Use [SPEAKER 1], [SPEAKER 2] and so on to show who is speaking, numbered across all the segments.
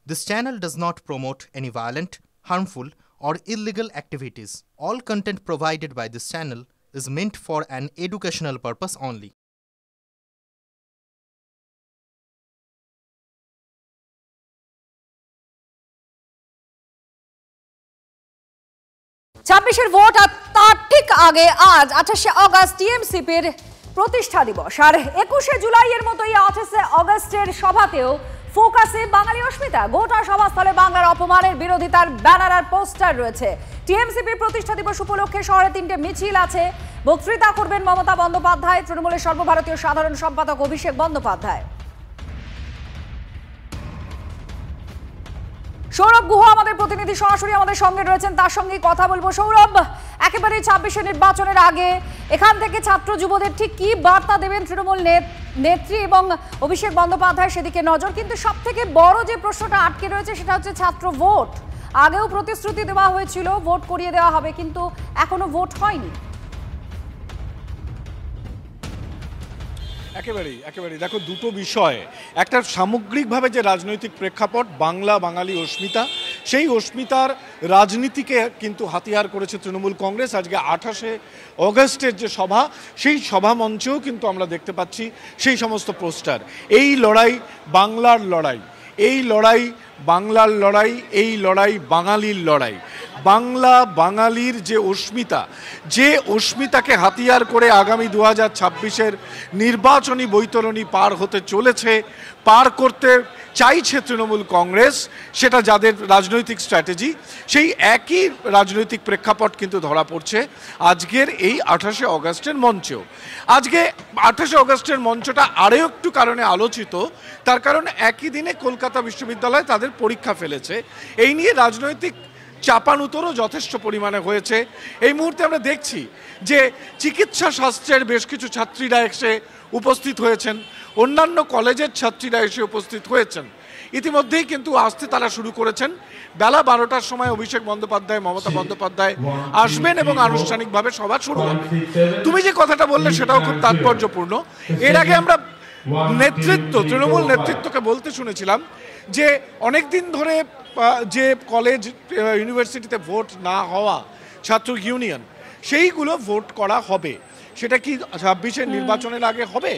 [SPEAKER 1] This channel does not promote any violent, harmful, or illegal activities. All content provided by this channel is meant for an educational purpose only.
[SPEAKER 2] ছাব্বিশের vote আর তার ঠিক আগে আজ 28শে August টিএমসিপির প্রতিষ্ঠা দিবস, আর 21শে জুলাইয়ের মতোই 28শে অগস্টের সভাতেও ফোকাসে বাঙালি অস্মিতা। গোটা সভাস্থলে বাংলার অপমানের বিরোধিতার ব্যানার আর পোস্টার রয়েছে। টিএমসিপির প্রতিষ্ঠা দিবস উপলক্ষে শহরে 3টে মিছিল আছে। বক্তৃতা করবেন মমতা বন্দ্যোপাধ্যায়, তৃণমূলের সর্বভারতীয় সাধারণ সম্পাদক অভিষেক বন্দ্যোপাধ্যায়। সৌরভ গুহ আমাদের প্রতিনিধি সরাসরি আমাদের সঙ্গে রয়েছেন, তার সঙ্গে কথা বলবো। সৌরভ, একেবারে 26শে নির্বাচনের আগে এখান থেকে ছাত্র যুবদের ঠিক কি বার্তা দেবেন তৃণমূল নেত্রী এবং অভিষেক বন্দ্যোপাধ্যায়, সেদিকে নজর। কিন্তু সব থেকে বড় যে প্রশ্নটা আটকে রয়েছে সেটা হচ্ছে ছাত্র ভোট। আগেও প্রতিশ্রুতি দেওয়া হয়েছিল ভোট করিয়ে দেওয়া হবে, কিন্তু এখনো ভোট হয়নি।
[SPEAKER 3] একেবারেই দেখো, দুটো বিষয়। একটা সামগ্রিকভাবে যে রাজনৈতিক প্রেক্ষাপট, বাংলা বাঙালি অস্মিতা, সেই অস্মিতার রাজনীতিকে কিন্তু হাতিয়ার করেছে তৃণমূল কংগ্রেস। আজকে 28শে অগস্টের যে সভা, সেই সভা মঞ্চেও কিন্তু আমরা দেখতে পাচ্ছি সেই সমস্ত পোস্টার। এই লড়াই বাংলার লড়াই, এই লড়াই বাংলার লড়াই, এই লড়াই বাঙালির লড়াই। বাংলা বাঙালির যে অস্মিতা, যে অস্মিতাকে হাতিয়ার করে আগামী 2026-এর নির্বাচনী বৈতরণী পার হতে চলেছে, পার করতে চাইছে তৃণমূল কংগ্রেস, সেটা যাদের রাজনৈতিক স্ট্র্যাটেজি, সেই একই রাজনৈতিক প্রেক্ষাপট কিন্তু ধরা পড়ছে আজকের এই 28শে অগস্টের মঞ্চেও। আজকে 28শে অগস্টের মঞ্চটা আরও একটু কারণে আলোচিত, তার কারণ একই দিনে কলকাতা বিশ্ববিদ্যালয় তাদের পরীক্ষা ফেলেছে। এই নিয়ে রাজনৈতিক চাপানুতরও যথেষ্ট পরিমাণে হয়েছে। এই মুহূর্তে আমরা দেখছি যে চিকিৎসা শাস্ত্রের বেশ কিছু ছাত্রীরা এসে উপস্থিত হয়েছেন, অন্যান্য কলেজের ছাত্রীরা এসে উপস্থিত হয়েছেন। ইতিমধ্যেই কিন্তু আসতে তারা শুরু করেছেন। বেলা 12টার সময় অভিষেক বন্দ্যোপাধ্যায়, মমতা বন্দ্যোপাধ্যায় আসবেন এবং আনুষ্ঠানিকভাবে সভা শুরু হবে। তুমি যে কথাটা বললে সেটাও খুব তাৎপর্যপূর্ণ। এর আগে আমরা তৃণমূল নেতৃত্বকে বলতে শুনেছিলাম যে অনেক দিন ধরে যে কলেজ ইউনিভার্সিটিতে ভোট না হওয়া ছাত্র ইউনিয়ন, সেইগুলো ভোট করা হবে। সেটা কি 26-এর নির্বাচনের আগে হবে?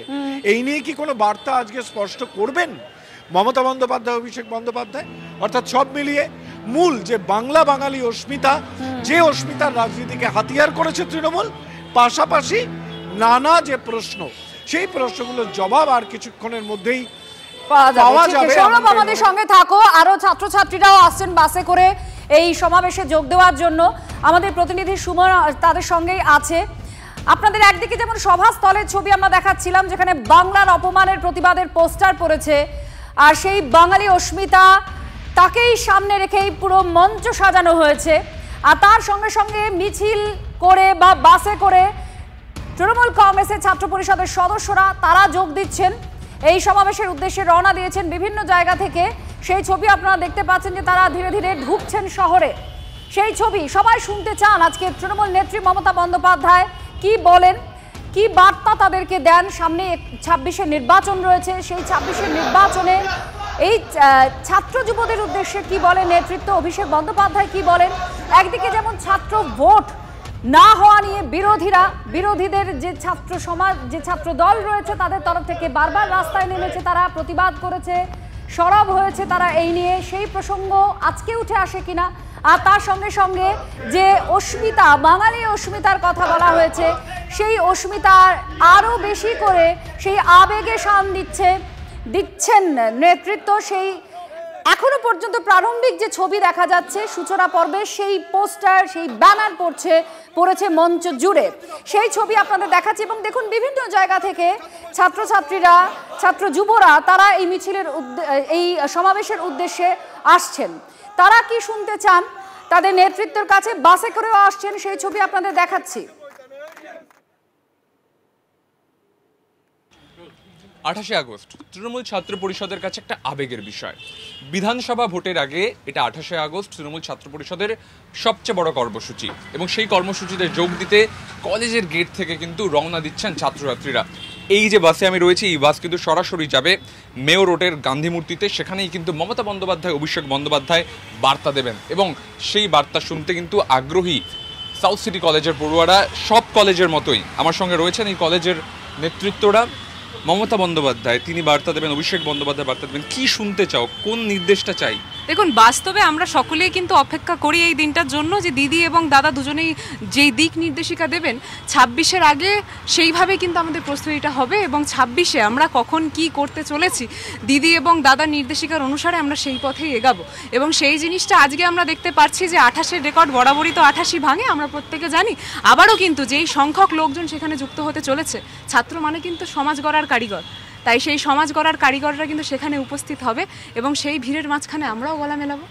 [SPEAKER 3] এই নিয়ে কি কোনো বার্তা আজকে স্পষ্ট করবেন মমতা বন্দ্যোপাধ্যায়, অভিষেক বন্দ্যোপাধ্যায়? অর্থাৎ সব মিলিয়ে মূল যে বাংলা বাঙালি অস্মিতা, যে অস্মিতার রাজনীতিকে হাতিয়ার করেছে তৃণমূল, পাশাপাশি নানা যে প্রশ্ন, সেই প্রশ্নগুলোর জবাব আর কিছুক্ষণের মধ্যেই পাওয়া যাবে।
[SPEAKER 2] সৌরভ, আমাদের সঙ্গে থাকো। আরো ছাত্রছাত্রীরাও আসছেন বাসে করে এই সমাবেশে যোগ দেওয়ার জন্য। আমাদের প্রতিনিধি সুমন তাদের সঙ্গেই আছে। আপনাদের একদিকে যেমন সভাস্থলের ছবি আমরা দেখাচ্ছিলাম, যেখানে বাংলার অপমানের প্রতিবাদের পোস্টার পড়েছে, আর সেই বাঙালি অস্মিতা তাকেই সামনে রেখেই পুরো মঞ্চ সাজানো হয়েছে। আর তার সঙ্গে সঙ্গে মিছিল করে বা বাসে করে তৃণমূল কংগ্রেসের ছাত্র পরিষদের সদস্যরা তারা যোগ দিচ্ছেন, এই সমাবেশের উদ্দেশ্যে রওনা দিয়েছেন বিভিন্ন জায়গা থেকে। সেই ছবি আপনারা দেখতে পাচ্ছেন যে তারা ধীরে ধীরে ঢুকছেন শহরে। সেই ছবি সবাই শুনতে চান আজকে তৃণমূল নেত্রী মমতা বন্দ্যোপাধ্যায় কি বলেন, কি বার্তা তাদেরকে দেন। সামনে 26-এর নির্বাচন রয়েছে, সেই 26-এর নির্বাচনে এই ছাত্র যুবদের উদ্দেশ্যে কি বলেন নেতৃত্ব, অভিষেক বন্দ্যোপাধ্যায় কি বলেন। একদিকে যেমন ছাত্র ভোট না হওয়া নিয়ে বিরোধীদের যে ছাত্র সমাজ, যে ছাত্র দল রয়েছে, তাদের তরফ থেকে বারবার রাস্তায় নেমেছে, তারা প্রতিবাদ করেছে, সরব হয়েছে তারা এই নিয়ে। সেই প্রসঙ্গ আজকে উঠে আসে কিনা, আর তার সঙ্গে সঙ্গে যে অস্মিতা, বাঙালি অস্মিতার কথা বলা হয়েছে, সেই অস্মিতার আরো বেশি করে সেই আবেগে শান দিচ্ছেন নেতৃত্ব। সেই এখনো পর্যন্ত প্রারম্ভিক যে ছবি দেখা যাচ্ছে সূচনা পর্বে, সেই পোস্টার, সেই ব্যানার পড়েছে মঞ্চ জুড়ে। সেই ছবি আপনাদের দেখাচ্ছি। এবং দেখুন, বিভিন্ন জায়গা থেকে ছাত্রছাত্রীরা, ছাত্র যুবরা তারা এই মিছিলের এই সমাবেশের উদ্দেশ্যে আসছেন। তারা কি শুনতে চান তাদের নেতৃত্বের কাছে, বাসে করেও আসছেন, সেই ছবি আপনাদের দেখাচ্ছি।
[SPEAKER 4] 28শে আগস্ট তৃণমূল ছাত্র পরিষদের কাছে একটা আবেগের বিষয়। বিধানসভা ভোটের আগে এটা 28শে আগস্ট তৃণমূল ছাত্র পরিষদের সবচেয়ে বড় কর্মসূচি, এবং সেই কর্মসূচিতে যোগ দিতে কলেজের গেট থেকে কিন্তু রওনা দিচ্ছেন ছাত্রছাত্রীরা। এই যে বাসে আমি রয়েছি, এই বাস কিন্তু সরাসরি যাবে মেয়ো রোডের গান্ধী মূর্তিতে। সেখানেই কিন্তু মমতা বন্দ্যোপাধ্যায়, অভিষেক বন্দ্যোপাধ্যায় বার্তা দেবেন এবং সেই বার্তা শুনতে কিন্তু আগ্রহী সাউথ সিটি কলেজের পড়ুয়ারা। সব কলেজের মতোই আমার সঙ্গে রয়েছেন এই কলেজের নেতৃত্বরা। মমতা বন্দ্যোপাধ্যায় তিনি বার্তা দেবেন, অভিষেক বন্দ্যোপাধ্যায় বার্তা দেবেন, কি শুনতে চাও, কোন নির্দেশটা চাই?
[SPEAKER 5] দেখুন, বাস্তবে আমরা সকলেই কিন্তু অপেক্ষা করি এই দিনটার জন্য যে দিদি এবং দাদা দুজনেই যেই দিক নির্দেশিকা দেবেন 26-এর আগে সেইভাবে কিন্তু আমাদের প্রস্তুতিটা হবে এবং 26-এ আমরা কখন কি করতে চলেছি দিদি এবং দাদার নির্দেশিকার অনুসারে আমরা সেই পথেই এগাবো। এবং সেই জিনিসটা আজকে আমরা দেখতে পাচ্ছি যে 28-এর রেকর্ড বরাবরই তো 88 ভাঙে, আমরা প্রত্যেকে জানি। আবারও কিন্তু যেই সংখ্যক লোকজন সেখানে যুক্ত হতে চলেছে, ছাত্র মানে কিন্তু সমাজ গড়ার কারিগর, তাই সেই সমাজ গড়ার কারিগররা কিন্তু সেখানে উপস্থিত হবে এবং সেই ভিড়ের মাঝখানে আমরাও গলা মেলাবো।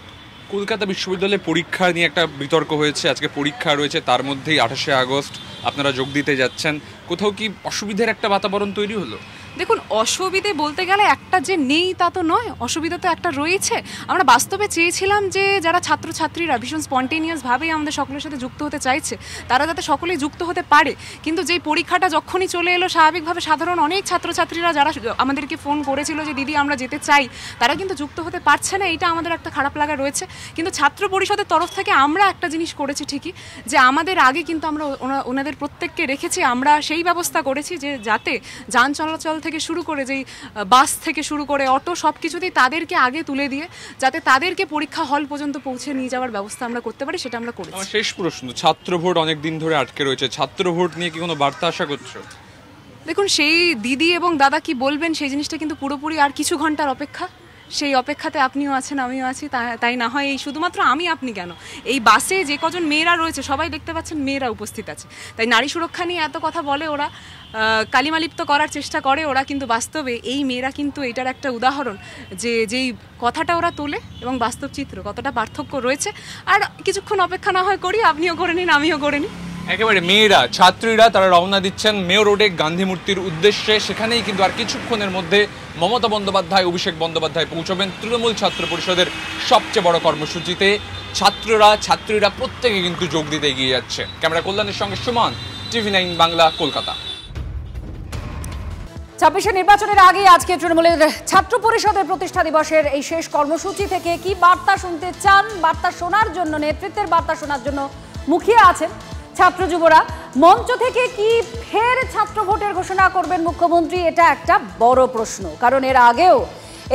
[SPEAKER 4] কলকাতা বিশ্ববিদ্যালয়ে পরীক্ষা নিয়ে একটা বিতর্ক হয়েছে, আজকে পরীক্ষা রয়েছে, তার মধ্যেই 28শে আগস্ট আপনারা যোগ দিতে যাচ্ছেন, কোথাও কি অসুবিধার একটা বাতাবরণ তৈরি হলো?
[SPEAKER 5] দেখুন, অসুবিধে বলতে গেলে একটা যে নেই তা তো নয়, অসুবিধা তো একটা রয়েছে। আমরা বাস্তবে চেয়েছিলাম যে যারা ছাত্রছাত্রীরা ভীষণ স্পন্টেনিয়াসভাবেই আমাদের সকলের সাথে যুক্ত হতে চাইছে তারা যাতে সকলেই যুক্ত হতে পারে, কিন্তু যেই পরীক্ষাটা যখনই চলে এলো স্বাভাবিকভাবে সাধারণ অনেক ছাত্রছাত্রীরা যারা আমাদেরকে ফোন করেছিল যে দিদি আমরা যেতে চাই, তারা কিন্তু যুক্ত হতে পারছে না। এইটা আমাদের একটা খারাপ লাগা রয়েছে। কিন্তু ছাত্র পরিষদের তরফ থেকে আমরা একটা জিনিস করেছি ঠিকই, যে আমাদের আগে কিন্তু আমরা ওনাদের প্রত্যেককে রেখেছি, আমরা সেই ব্যবস্থা করেছি যে যাতে যান চলাচল থেকে শুরু করে যেই বাস থেকে শুরু করে অটো সব কিছুতেই তাদেরকে আগে তুলে দিয়ে যাতে তাদেরকে পরীক্ষা হল পর্যন্ত পৌঁছে নিয়ে যাওয়ার ব্যবস্থা আমরা করতে পারি, সেটা আমরা করেছি।
[SPEAKER 4] আমার শেষ প্রশ্ন, ছাত্র ভোট অনেক দিন ধরে আটকে রয়েছে, ছাত্র ভোট নিয়ে কি কোনো বার্তা আশা করছো?
[SPEAKER 5] দেখুন, সেই দিদি এবং দাদা কি বলবেন সেই জিনিসটা কিন্তু পুরোপুরি আর কিছু ঘন্টার অপেক্ষা। সেই অপেক্ষাতে আপনিও আছেন, আমিও আছি, তাই না হয় এই শুধুমাত্র আমি আপনি কেন, এই বাসে যে কজন মেয়েরা রয়েছে সবাই দেখতে পাচ্ছেন মেয়েরা উপস্থিত আছে। তাই নারী সুরক্ষা নিয়ে এত কথা বলে ওরা, কালিমালিপ্ত করার চেষ্টা করে ওরা, কিন্তু বাস্তবে এই মেয়েরা কিন্তু এটার একটা উদাহরণ যে যেই কথাটা ওরা তোলে এবং বাস্তব চিত্র কতটা পার্থক্য রয়েছে। আর কিছুক্ষণ অপেক্ষা না হয় করি, আপনিও করে নিন, আমিও করে নিই।
[SPEAKER 4] একেবারে মেয়েরা, ছাত্রীরা তারা রওনা দিচ্ছেন মেয়ো রোডে গান্ধী মূর্তির উদ্দেশ্যে। সেখানেই কিন্তু আর কিছুক্ষণের মধ্যে মমতা বন্দ্যোপাধ্যায়, অভিষেক বন্দ্যোপাধ্যায় পৌঁছবেন তৃণমূল ছাত্র পরিষদের সবচেয়ে বড় কর্মসূচিতে। ছাত্রীরা প্রত্যেকে কিন্তু যোগ দিতে এগিয়ে যাচ্ছে। ক্যামেরা কল্যাণের সঙ্গে সুমন, TV9 বাংলা, কলকাতা।
[SPEAKER 2] 26 নির্বাচনের আগে আজকে তৃণমূলের ছাত্র পরিষদের প্রতিষ্ঠা দিবসের এই শেষ কর্মসূচি থেকে কি বার্তা শুনতে চান, বার্তা শোনার জন্য, নেতৃত্বের বার্তা শোনার জন্য মুখিয়ে আছেন ছাত্র যুবরা। মঞ্চ থেকে কি ফের ছাত্র ভোটের ঘোষণা করবেন মুখ্যমন্ত্রী, এটা একটা বড় প্রশ্ন। কারণ এর আগেও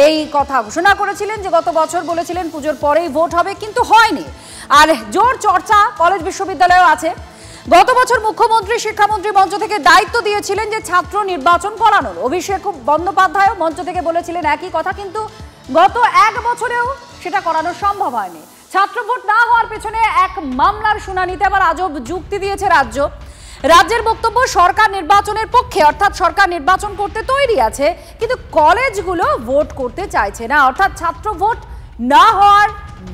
[SPEAKER 2] এই কথা ঘোষণা করেছিলেন যে গত বছর বলেছিলেন পুজোর পরেই ভোট হবে, কিন্তু হয়নি। আর জোর চর্চা কলেজ বিশ্ববিদ্যালয়েও আছে। গত বছর মুখ্যমন্ত্রী, শিক্ষামন্ত্রী মঞ্চ থেকে দায়িত্ব দিয়েছিলেন যে ছাত্র নির্বাচন করানোর। অভিষেক বন্দ্যোপাধ্যায়ও মঞ্চ থেকে বলেছিলেন একই কথা, কিন্তু গত এক বছরেও সেটা করানো সম্ভব হয়নি। ছাত্র ভোট না হওয়ার পেছনে এক মামলার শুনানিতে আবার আজব যুক্তি দিয়েছে রাজ্যের বক্তব্য সরকার নির্বাচনের পক্ষে, অর্থাৎ সরকার নির্বাচন করতে তৈরি আছে, কিন্তু কলেজগুলো ভোট করতে চাইছে না। অর্থাৎ ছাত্র ভোট না হওয়ার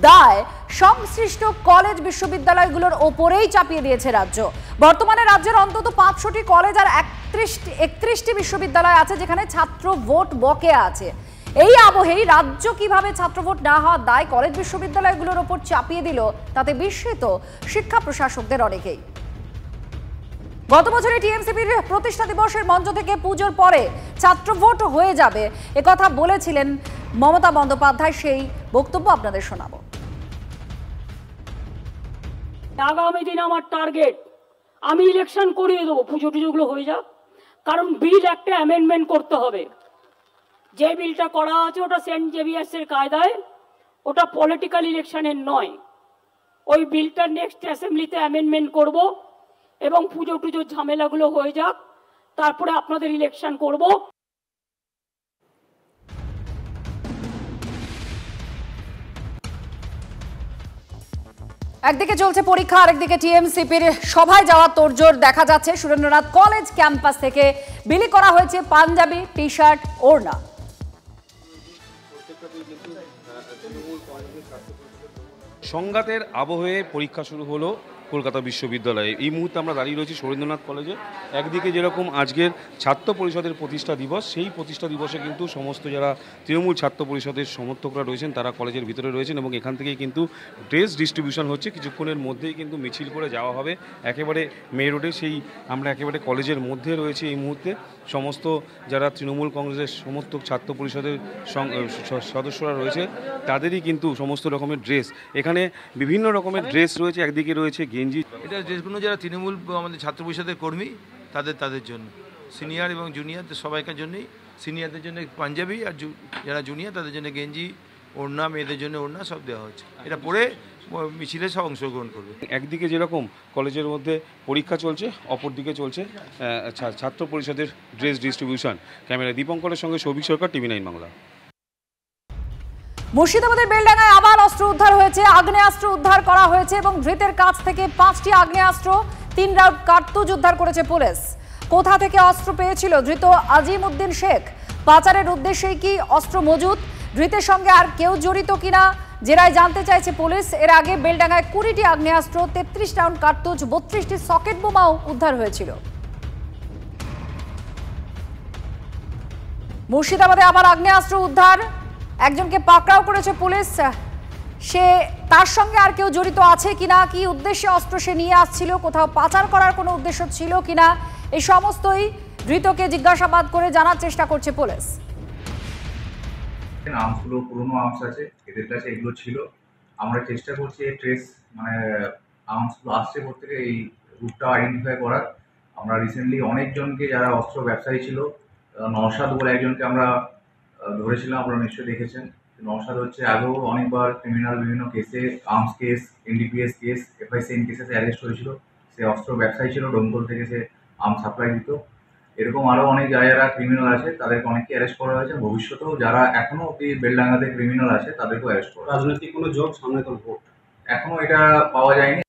[SPEAKER 2] দায় সংশ্লিষ্ট কলেজ বিশ্ববিদ্যালয়গুলোর ওপরেই চাপিয়ে দিয়েছে রাজ্য। বর্তমানে রাজ্যের অন্তত 500টি কলেজ আর 31টি বিশ্ববিদ্যালয় আছে যেখানে ছাত্র ভোট বকেয়া আছে। এই আবহেই রাজ্য কিভাবে ছাত্র ভোট না হওয়ার দায় কলেজ বিশ্ববিদ্যালয়গুলোর ওপর চাপিয়ে দিল তাতে বিস্মিত শিক্ষা প্রশাসকদের অনেকেই। গত বছরে টিএমসিপির প্রতিষ্ঠা দিবসের মঞ্চ থেকে পুজোর পরে ছাত্র ভোট হয়ে যাবে একথা বলেছিলেন মমতা বন্দ্যোপাধ্যায়। সেই বক্তব্য আপনাদের শোনাবো।
[SPEAKER 6] আগামী দিন আমার টার্গেট, আমি ইলেকশন করিয়ে দেবো, পুজো টুজোগুলো হয়ে যাক। কারণ বিল একটা অ্যামেন্ডমেন্ট করতে হবে। যে বিলটা করা আছে ওটা সেন্ট জেভিয়ার্সের কায়দায়, ওটা পলিটিক্যাল ইলেকশনের নয়। ওই বিলটা নেক্সট অ্যাসেম্বলিতে অ্যামেন্ডমেন্ট করব এবং পুজো টুজোর ঝামেলাগুলো হয়ে যাক, তারপরে আপনাদের ইলেকশন করব।
[SPEAKER 2] একদিকে চলছে পরীক্ষা, আরেকদিকে টিএমসিপির সভায় যাওয়ার তোড়জোড় দেখা যাচ্ছে। সুরেন্দ্রনাথ কলেজ ক্যাম্পাস থেকে বিলি করা হয়েছে পাঞ্জাবি, টি শার্ট, ওড়না।
[SPEAKER 7] সংঘাতের আবহে পরীক্ষা শুরু হলো কলকাতা বিশ্ববিদ্যালয়ে। এই মুহূর্তে আমরা দাঁড়িয়ে রয়েছি সুরেন্দ্রনাথ কলেজে। একদিকে যেরকম আজকের ছাত্র পরিষদের প্রতিষ্ঠা দিবস, সেই প্রতিষ্ঠা দিবসে কিন্তু সমস্ত যারা তৃণমূল ছাত্র পরিষদের সমর্থকরা রয়েছেন তারা কলেজের ভিতরে রয়েছেন এবং এখান থেকেই কিন্তু ড্রেস ডিস্ট্রিবিউশন হচ্ছে। কিছুক্ষণের মধ্যেই কিন্তু মিছিল করে যাওয়া হবে একেবারে মে রোডে। সেই আমরা একেবারে কলেজের মধ্যে রয়েছি এই মুহূর্তে। সমস্ত যারা তৃণমূল কংগ্রেসের সমর্থক ছাত্র পরিষদের সদস্যরা রয়েছে তাদেরই কিন্তু সমস্ত রকমের ড্রেস, এখানে বিভিন্ন রকমের ড্রেস রয়েছে। একদিকে রয়েছে গেঞ্জি,
[SPEAKER 8] এটা ড্রেসগুলো যারা তৃণমূল আমাদের ছাত্র পরিষদের কর্মী তাদের জন্য, সিনিয়র এবং জুনিয়র সবাইকার জন্যই। সিনিয়রদের জন্য পাঞ্জাবি আর যারা জুনিয়র তাদের জন্য গেঞ্জি, ওড়না, মেয়েদের জন্য ওড়না সব দেওয়া হচ্ছে। এটা পরে মিছিলে সব অংশগ্রহণ করবে।
[SPEAKER 7] একদিকে যেরকম কলেজের মধ্যে পরীক্ষা চলছে, অপরদিকে চলছে ছাত্র পরিষদের ড্রেস ডিস্ট্রিবিউশন। ক্যামেরা দীপঙ্করের সঙ্গে সৌভিক সরকার, TV9 বাংলা।
[SPEAKER 2] মুর্শিদাবাদের বেলডাঙ্গায় আবার অস্ত্র উদ্ধার হয়েছে, আগ্নেয়াস্ত্র উদ্ধার করা হয়েছে এবং ধৃতের কাছ থেকে 5টি আগ্নেয়াস্ত্র, 3 রাউন্ড কার্তুজ উদ্ধার করেছে পুলিশ। কোথা থেকে অস্ত্র পেয়েছিল ধৃত আজিম উদ্দিন শেখ? পাচারের উদ্দেশ্যেই কি অস্ত্র মজুদ? ধৃতের সঙ্গে আর কেউ জড়িত কিনা জেরায় জানতে চাইছে পুলিশ। এর আগে বেলডাঙ্গায় 20টি আগ্নেয়াস্ত্র, 33 রাউন্ড কার্তুজ, 32টি সকেট বোমাও উদ্ধার হয়েছিল। মুর্শিদাবাদে আবার আগ্নেয়াস্ত্র উদ্ধার, একজনকে পাকড়াও করেছে পুলিশ। সে তার সঙ্গে আর কেউ জড়িত আছে কিনা, কি উদ্দেশ্যে অস্ত্র সে নিয়ে আসছিল, কোথাও পাচার করার কোনো উদ্দেশ্য ছিল কিনা, এই সমস্তই ধৃতকে জিজ্ঞাসাবাদ করে জানার চেষ্টা করছে পুলিশ।
[SPEAKER 9] আর্মসগুলো পুরোনো আর্মস আছে, এদের কাছে এগুলো ছিল। আমরা চেষ্টা করছি এই ট্রেস আর্মসগুলো আসছে প্রত্যেকে এই রুটটা আইডেন্টিফাই করার। আমরা রিসেন্টলি অনেকজনকে যারা অস্ত্র ব্যবসায়ী ছিল, নওশাদ বলে একজনকে আমরা ধরেছিলাম, আপনারা নিশ্চয়ই দেখেছেন। নওশাদ হচ্ছে আগেও অনেকবার ক্রিমিনাল বিভিন্ন কেসে, arms case, NDPS case, FICN কেসে অ্যারেস্ট হয়েছিল। সে অস্ত্র ব্যবসায়ী ছিল, ডোমকল থেকে সে আর্মস সাপ্লাই দিত। এরকম আরও অনেক যারা ক্রিমিনাল আছে তাদেরকে অনেককে অ্যারেস্ট করা হয়েছে। ভবিষ্যতেও যারা এখনও অব্দি বেলডাঙ্গাতে ক্রিমিনাল আছে তাদেরকেও অ্যারেস্ট করা।
[SPEAKER 10] রাজনৈতিক কোনো যোগ, সামনে তো ভোট,
[SPEAKER 9] এখনও এটা পাওয়া যায়নি।